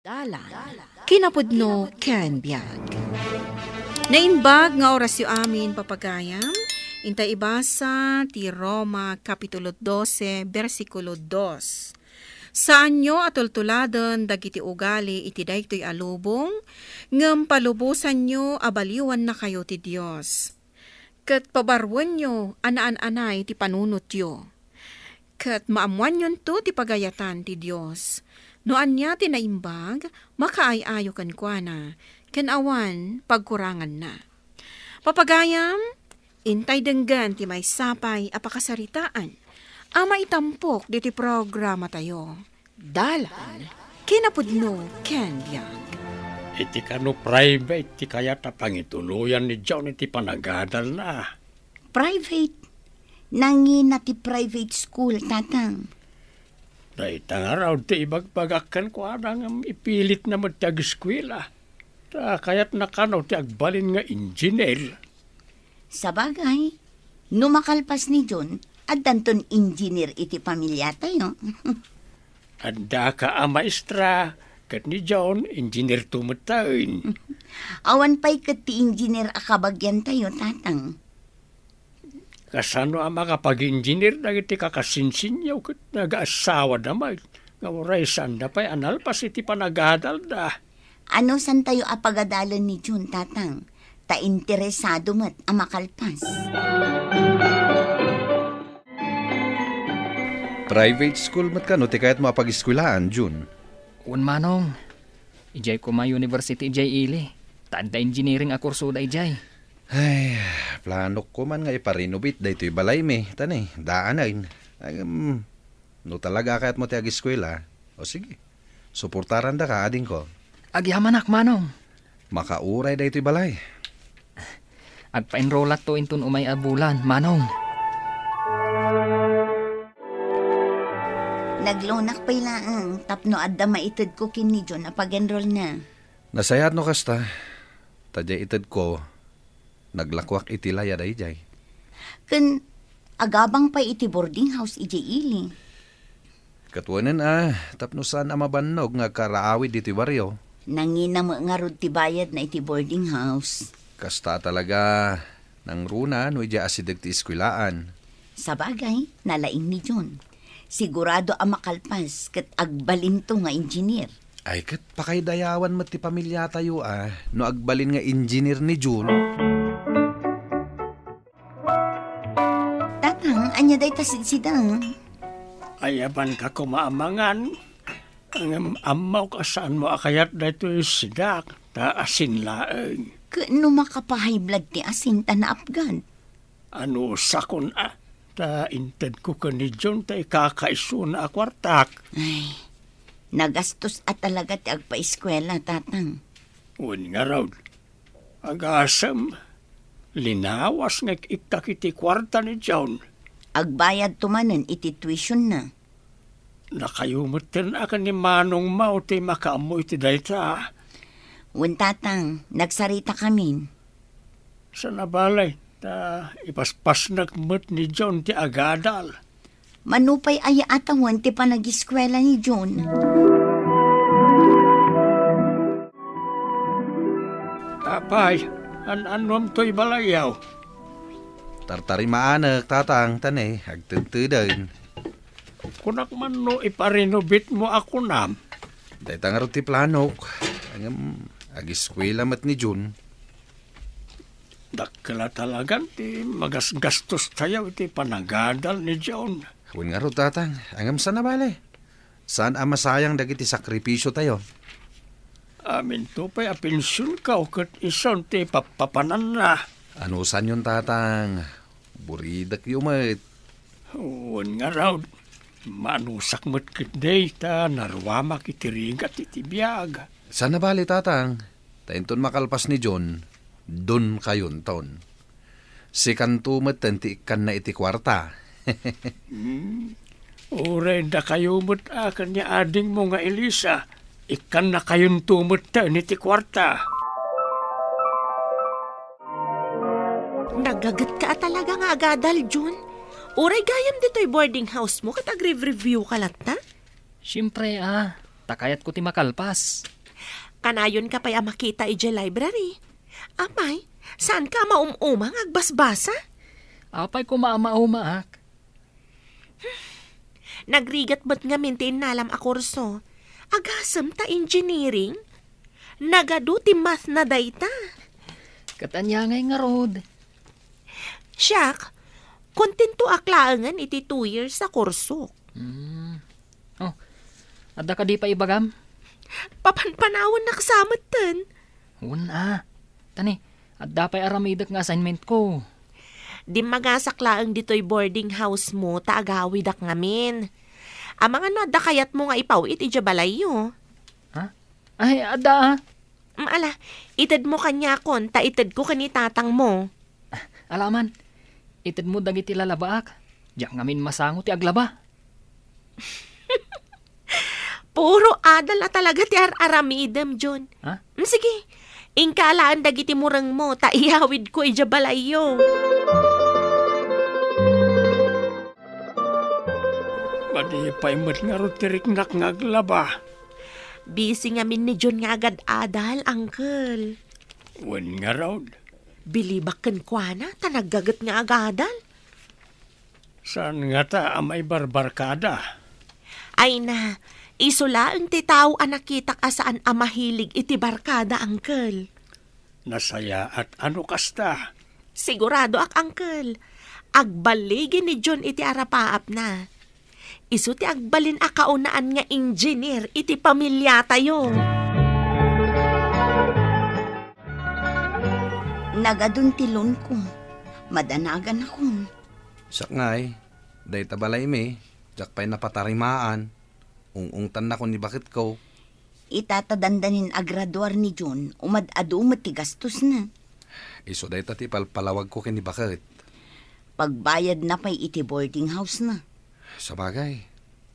Dalan, kinapudno ken biag. Naimbag nga oras yu amin papagayam, intay ibasa ti Roma Kapitulo 12, versikulo 2. Saan nyo atultuladan dagiti ugali iti daytoy alubong, ngem palubusan nyo abaliwan na kayo ti Dios. Ket pabarwen nyo anaan-anay ti panunot yo. Ket maamuan yon to ti pagayatan ti Dios. Noan niya tinaimbag, makaay-ayo kan kwa na, ken awan pagkurangan na. Papagayam, intay denggan ti may sapay apakasaritaan, ama itampok diti programa tayo. Dalan, kinapudno ken biag. Iti kano private, ti kaya tapangituluyan ni John iti panagadal na. Private? Nangin na ti private school, tatang. Daita nga raw ti ibagbagakan ko anang ipilit na magtag-eskwela. Kaya't nakanaw ti agbalin nga engineer. Sabagay, numakalpas ni John, at danton engineer iti pamilya tayo. Anda ka ang maestra, kat ni John, engineer tumutayin. Awan pa'y kat ti engineer akabagyan tayo, tatang. Kasano ang makapag-engineer na iti kakasinsinyaw kat nag-asawa naman. Ngawaray sanda pa'y analpas iti panagadal da. Ano san tayo apagadalan ni John, tatang? Ta interesado mat ang makalpas. Private school mat ka no, ti kayat mapag-eskwelaan, Jun. Un manong, ijay ko ma university ijay ili. Tanda engineering a kurso da ijay. Ay, plano ko man nga iparenovate da ito'y balay me. Tanay, daanain. No talaga kayat mo ti ag-eskwela. O sige, suportaran da ka, ading ko. Agyamanak manong. Makauray da ito'y balay. Agpa-enrollat to intun umay abulan, manong. Naglonak pa'y laang, tapno adda maitid ko kin ni John na pag-enroll na. Nasayat no kasta. Tadya itid ko, naglakwak iti laya da ijay. Kun agabang pa iti boarding house ijay ili. Katwanan tapno saan amabannog nga karaawid iti baryo. Nangina mo nga rod ti bayad na iti boarding house. Kasta talaga nang runa no ija asidag ti eskwelaan. Sabagay, nalaing ni John. Sigurado ang makalpas kat agbalin to nga engineer. Ay kat pakaydayawan mo ti pamilya tayo no agbalin nga engineer ni June. Tatang, anya day tasidsidang. Ayaban ka kumaamangan. Ang amaw ka saan mo akayat na ito'y sidak, ta asin laeng. Kano makapahay blood ti asin ta na apgan? Ano sakon ta inted ko ka ni John ta ikakaiso na akwartak. Ay, nagastos at talaga ti agpa-eskwela, tatang. Un nga raw, agasam, linawas nga ikakiti kwarta ni John. Agbayad tumanan iti tuition na. Nakayumutin akan ni Manong Mau ti makaamoy ti dayta. Un tatang, nagsarita kami. Sa nabalay, ta ipaspas nagmut ni John ti agadal. Manupay aya atawan ti panag-eskwela ni John. Apay, an-anom to'y balayaw. Tartari maanak, tatang, tanay, agtagtudan. Kunak man no iparenovate mo ako nam. Dahil tangarot ti planok, ag-eskwela mat ni June. Dakla talagan ti magasgastos tayo iti panagadal ni John. Huwag nga ro, tatang, angam sa nabali. Saan masayang dagiti sakripisyo tayo? Amin to pa'y apensyon ka o kat ison ti papapanan na. Ano saan yun, tatang? Buridak yumat. Huwag nga raw, manusak mo't kitday ta narwamak itiringat iti biyag. Saan nabali, tatang? Tainton makalpas ni John, dun kayon taon. Si kantumat tanti ikan na iti kwarta. Uray da kayo mo't akan niya ading mo nga Elisa. Ikan na kayon tumot ta niti kwarta. Nagagat ka talaga nga agadal, Jun. Uray gayam dito'y boarding house mo, katag-review ka latta? Siyempre takayat ko ti makalpas. Kanayon ka pa'y makita ije library. Amay, saan ka maumumang agbasbasa? Apay ko maama-umaak. Nagrigat ba't nga mintin nalam a kurso? Agasam ta engineering? Nagadu ti math na dayta. Katanyangay nga rod. Siyak, kontento aklaangan iti 2 years sa kurso. Oh, adda ka di pa ibagam? Papanpanawon na kasamat tan. Una. Tani, adda pa'y aramidak nga assignment ko. Di magasaklaang dito'y boarding house mo, taagawidak ngamin. Amang ano, adda kayat mo nga ipawit iti balayo. Ha? Ay, adda. Ala, itad mo kanya kon, ta itad ko kani tatang mo. Alaman, itad mo dagiti lalabaak. Diyak ngamin masango ti aglaba. Puro adal na talaga ti aramidem, John. Ha? Sige, ingkalaan dagiti murang mo, ta iyawid ko iti balayo. Madipay mo't nga rotirik naglaba. Busy ngamin ni John nga agad adal, uncle. Wan nga raw. Bilibakan kwa na, tanagagat nga agadal. Saan nga ta amay barbarkada? Ay na, isulaang ti tao anakitak asaan amahilig iti barkada, uncle. Nasaya at ano kasta? Sigurado ak, uncle. Agbaligin ni John iti arapaap na. Isu ti agbalin a kaunaan nga engineer iti pamilya tayo. Nagadun tilon ko. Madanagan ako. Sakngay, day tabalay me, jak pa'y napatarimaan. Ungungtan na ko ni bakit ko. Itatadandanin agraduar ni John, umad-ado matigastos na. Iso day tati palpalawag ko kini bakit. Pagbayad na pa'y iti boarding house na. Sa bagay,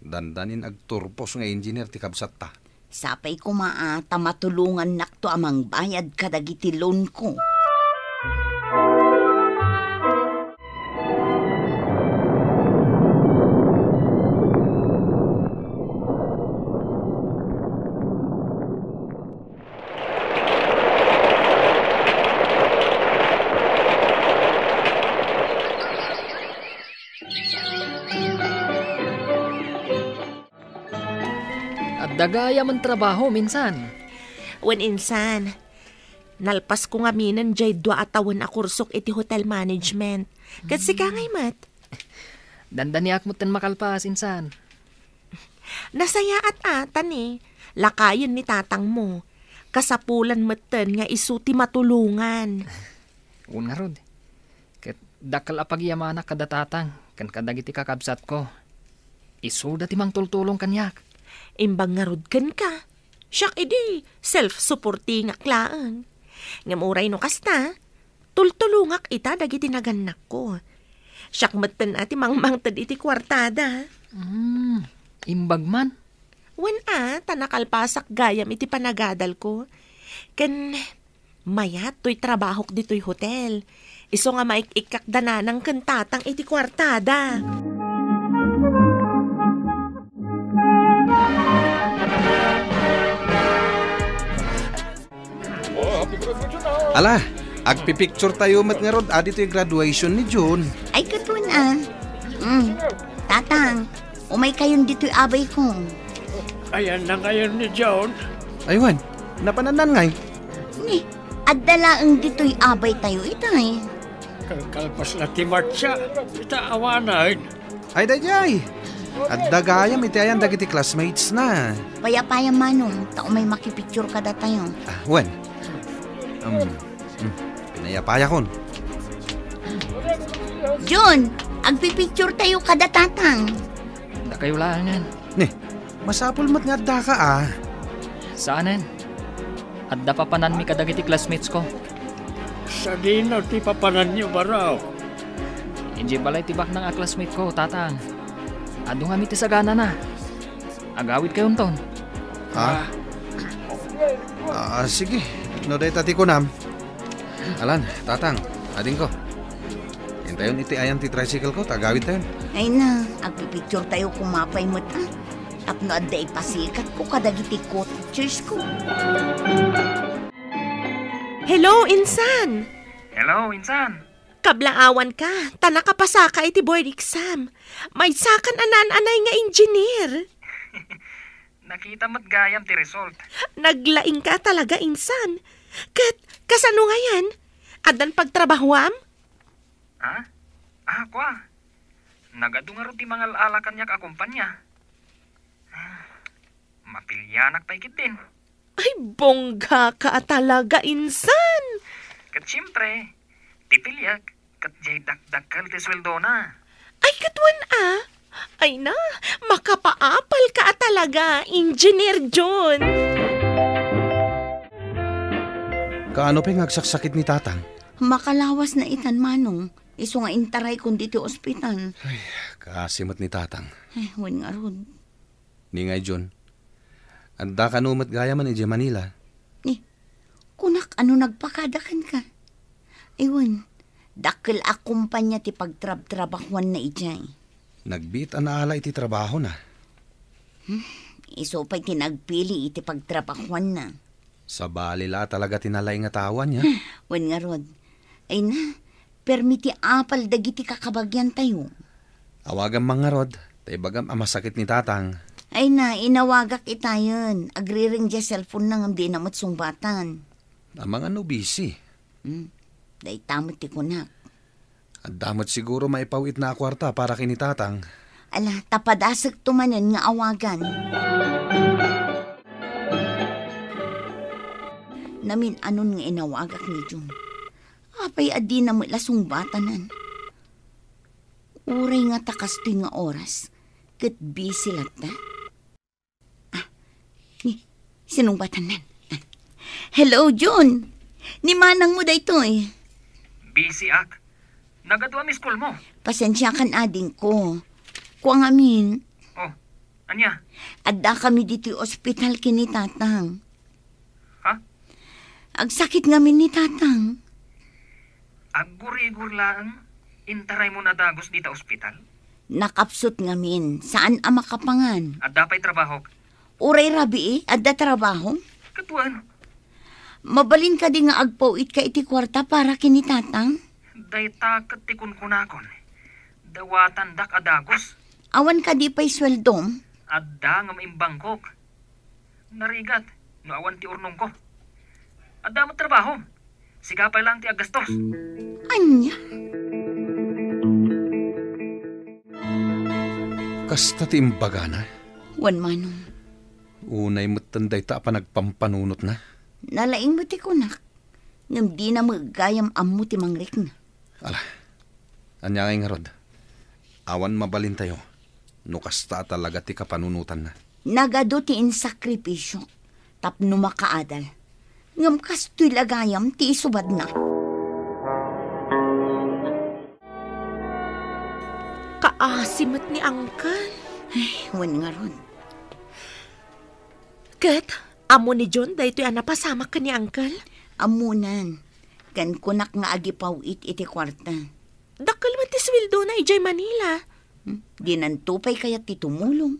dandanin agturpos nga engineer ti kabsat ta. Sapay ko maata matulungan nakto amang bayad kadagiti loan ko. Dagaya man trabaho minsan. Wen insan, nalpas ko nga minan jay 2 atawan a kursok iti hotel management. Kasi ka ngay mat. Dandaniak mo tan makalpas insan. Nasaya at atan eh. Lakayan ni tatang mo. Kasapulan matan nga isuti matulungan. Un nga rod. Ket dakal apagyamana kada tatang kan kadagiti kakabsat ko. Isuda ti mang tultulong kanyak. Imbang nga rod kan ka. Siyak edi, self-supporting aklaan. Ngamuray no kasta, tultulungak ita dagiti naganak ko. Siyak matan ati mangmangtad iti kwartada. Imbag man. Wan tanakalpasak gayam iti panagadal ko. Ken, mayat to'y trabahok dito'y hotel. Iso nga maikikakdana ng kantatang iti kwartada. Ala, agpipicture tayo mat nga rod, adi to yung graduation ni June. Ay katun Tatang, umay kayon dito'y abay ko. Ayan na ngayon ni John. Aywan, napananan ngay. Ni, adalaang dito'y abay tayo itay. Kalkalpas na ti Marcia. Ita awanan. Ay dayay, at dagayam iti ayan dagiti classmates na. Payapaya manong, tao may makipicture kada tayo. Wan, pinayapaya kon. John, agpipicture tayo kada tatang. Da kayo langan. Ne, masapul mat nga adda ka Saanen? Adda papanan mi kadagiti classmates ko. Sa dinaw ti papanan niyo baraw. Inji balay tibak ng classmate ko, tatang. Ado nga mi ti sagana na. Agawid kayon ton. Sige, no day tati ko nam. Alan, tatang, ading ko. Hintayon iti ayan ti tricycle ko, tagawid tayo. Ay na, agpipicture tayo kumapay mo Tapno aday pasikat ko kadagiti coaches ko. Hello, Insan! Hello, Insan. Kablaawan ka, tanaka pasaka iti board exam. May sakan anan-anay nga engineer. Nakita mo't gayam ti result. Naglaing ka talaga, Insan. Kasano nga yan? Adan pagtrabahuam? Ha? Kwa. Nagadungaro ti mga alakan niya kakumpanya. Mapilyanak pa ikit din. Ay, bongga ka talaga, Insan. Kat siyempre, tipilyak, kat jay dakdakal ti sweldo na. Ay, katwan Ay na, makapaapal ka talaga, Engineer John. Kaano pa ngagsaksakit ni tatang? Makalawas na itan manong. Iso nga intaray kundi ti ospital. Kasimot ni tatang. Wan nga ron. Ni ngay John. Anda ka numat gaya man ije Manila. Kunak, ano nagpakadakan ka? Ewan, dakil akumpanya ti pagtrab-trabahuan na ijay. Nagbit ang naala iti trabaho na. Iso pa'y tinagpili iti pagtrabahuan na. Sa balila talaga tinalay nga tawan niya. Wan nga rod. Ay na, permiti apal dagiti kakabagyan tayo. Awagan mga rod. Tay bagam masakit ni tatang. Ay na, inawagak itayon. Agriring dya cellphone nang amdi namot sungbatan. Ang mga busy. Day tamot ti kunak. At damot siguro maipawit na kwarta para kinitatang. Ala, tapadasag tumanan nga awagan. Namin anon nga inawagak ni Jun. Apay adi na mula sungbatanan. Uray nga takastoy nga oras. Kat busy lata. Sinong batanan? Hello, Jun. Ni manang mo dayto eh. Busy ak. Nagadwa mi school mo. Pasensya kan ading ko. Kuang amin. Oh, anya? Adda kami dito ospital kini tatang. Ha? Agsakit ngamin ni tatang. Agur-igur lang. Intaray mo na dagos dita ospital. Nakapsot ngamin. Saan ang makapangan? At dapay trabaho. Uray rabi adda trabaho. Katuan. Mabalin ka di nga agpawit ka iti kwarta para kini tatang. Day takat ti kunkunakon. Dawatan dak adagos. Awan ka di pa'y sweldom. Adda nga maimbangkok. Narigat. No awan ti urnong ko. Adda mo trabaho. Sikapay lang ti agastos. Anya? Kasta ti imbaga na. Wan manong. Unay mo't tanday ta pa nagpampanunot na. Nalaing mo ti kunak. Ngam di na magayam amu ti mangrik na. Ala, anya nga rod. Awan mabalin tayo. No kasta talaga ti kapanunutan na. Nagado ti insakripisyo. Tapno makaadal. Ngam kastoy lagayam ti isubad na. Kaasimat ni Uncle. Wan nga ron. Kat, amo ni John, dahito yan napasama ka ni Uncle. Amunan. Kan kunak nga agipawit iti kwarta. Dakal man ti sweldo na ijay Manila. Dinantupay kaya ti tumulong.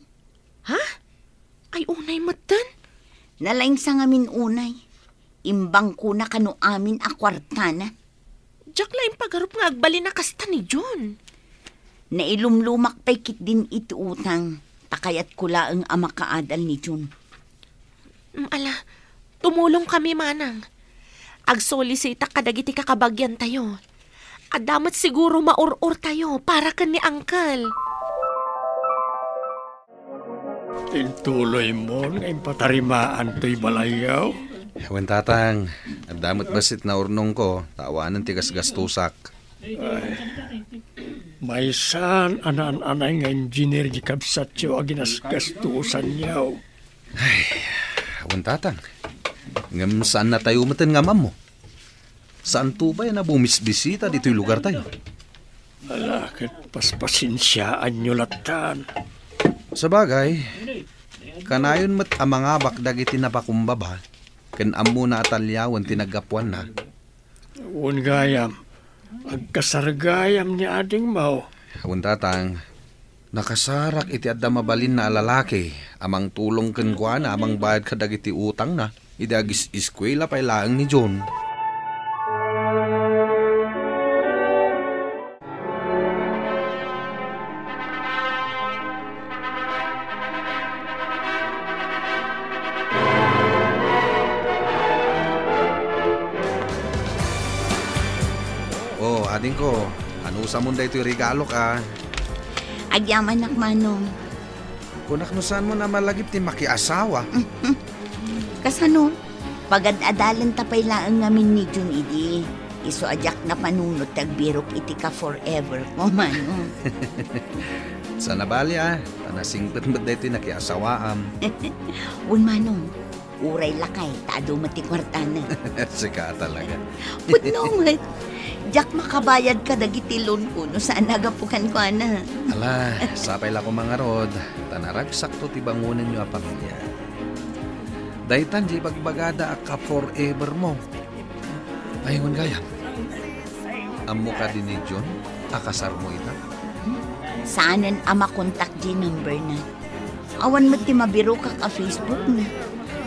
Ha? Ay unay matan? Nalaing sa ngamin unay. Imbang kuna kano amin a kwarta na. Diyak laing pagarup nga agbali na kasta ni John. Nailumlumak pa'y kit din iti utang. Takayat kula ang amakaadal ni John. Ala, tumulong kami manang. Agsolisita kadagiti kakabagyan tayo. Adamat siguro maur-ur tayo para kan ni Uncle. Tintuloy mo nga impatarimaan to'y balayaw. Ewan tatang, at damot basit na urnong ko, tawanan ti gasgastusak. May san anan-anay nga engineer di kabsatyo aginasgastusan niyaw. Ewan tatang, ngam saan na tayo umatan nga mam mo? Saan to ba yan na bumisbisita dito'y lugar tayo? Alakit, paspasinsyaan nyo latan. Sa bagay, kanayon mat amangabak dagiti napakumbaba, ken ammo na atalyawan tinagapuan na. Un gayam, agkasargayam ni ading mau. Ewan tatang, Nakasarak iti adda mabalin na lalaki. Amang tulong ken kuana, amang bayad ka dagiti utang na. Iti agis eskwela pay laeng ni John. Oh, ading ko, ano sa munda ito'y regalo ka? Agyaman nak manong. Kunaknusan mo na malagip ti makiasawa. Kasano, pagad-adalan tapay laang ngamin ni Jun idi. Iso ajak na panunot tagbirok iti ka forever ko, manong. Sa nabali tanasingpet mo dito nakiasawaam. Un manong, uray lakay, tado mati kwartana. Sika talaga. Putnong, jak makabayad ka dagiti loan ko no saan nagapukan ko ana. Ala, sapay la ko mga rod. Tanaragsak to ti bangunan nyo a pamilya. Daytan di bagbagada ka forever mo. Ayun gayam. Amo ka din ni John, akasar mo ita. Saanan ama contact di number na. Awan mo ti mabiro ka ka Facebook na.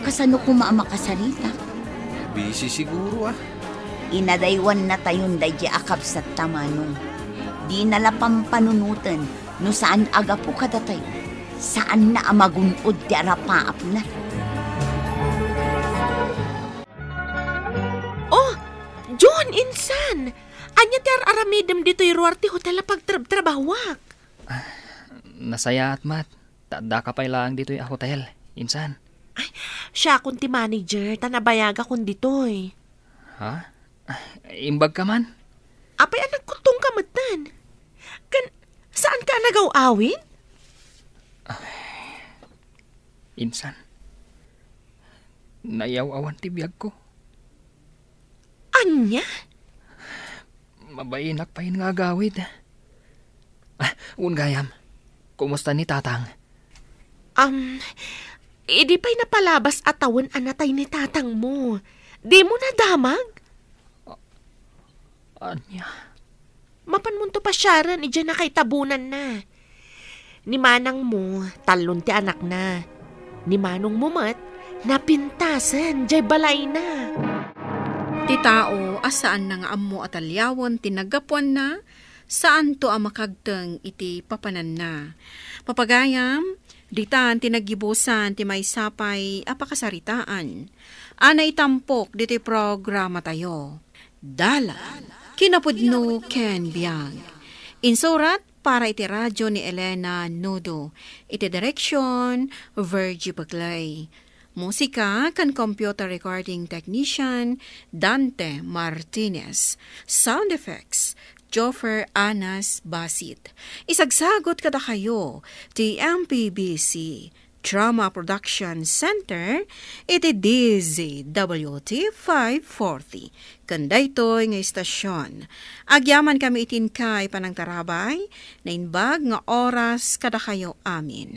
Kasano ko maama kasarita. Busy siguro Inadaywan na tayon day di akap sa tamanong. Di nalapang panunutan no saan aga po kadatay. Saan na amagunod di arapaap na. Oh, John, insan! Anya ti aramidem dito'y ruwarte hotel na pagtrabawak. Nasaya at mat. Tanda ka pa'y lang dito'y hotel. Insan. Ay, siya akong ti manager, tanabayaga kong dito'y. Ha? Imbag ka man? Apay anak kutong kamatan. Saan ka nagaw-awin? Insan. Nayaw-awan ti biyag ko. Anya? Mabainak pa yun nga gawid. Ungayam, kumusta ni tatang? Di pa'y napalabas atawon anatay ni tatang mo. Di mo nadamag? Anya? Mapan mo to pa siyaran, idyan na kay tabunan na. Ni manang mo, talon ti anak na. Ni manong mo mat, napintasan, jay balay na. Ti tao, asaan na nga ammo at alyawon, tinagapuan na, saan to amakagteng iti papanan na. Papagayam, ditan tinagibusan ti may sapay apakasaritaan. Ana itampok diti programa tayo. Dala, kinapudno Ken Biag. Insurat para iti radyo ni Elena Nudo. Iti direksyon, Virgie Baglay. Musika kan computer recording technician Dante Martinez. Sound effects Joffer Anas Basit. Isagsagot kada kayo ti MPBC Drama Production Center iti DZWT 540. Kandaytoy nga istasyon. Agyaman kami itin kay panang tarabay na inbag nga oras kada kayo amin.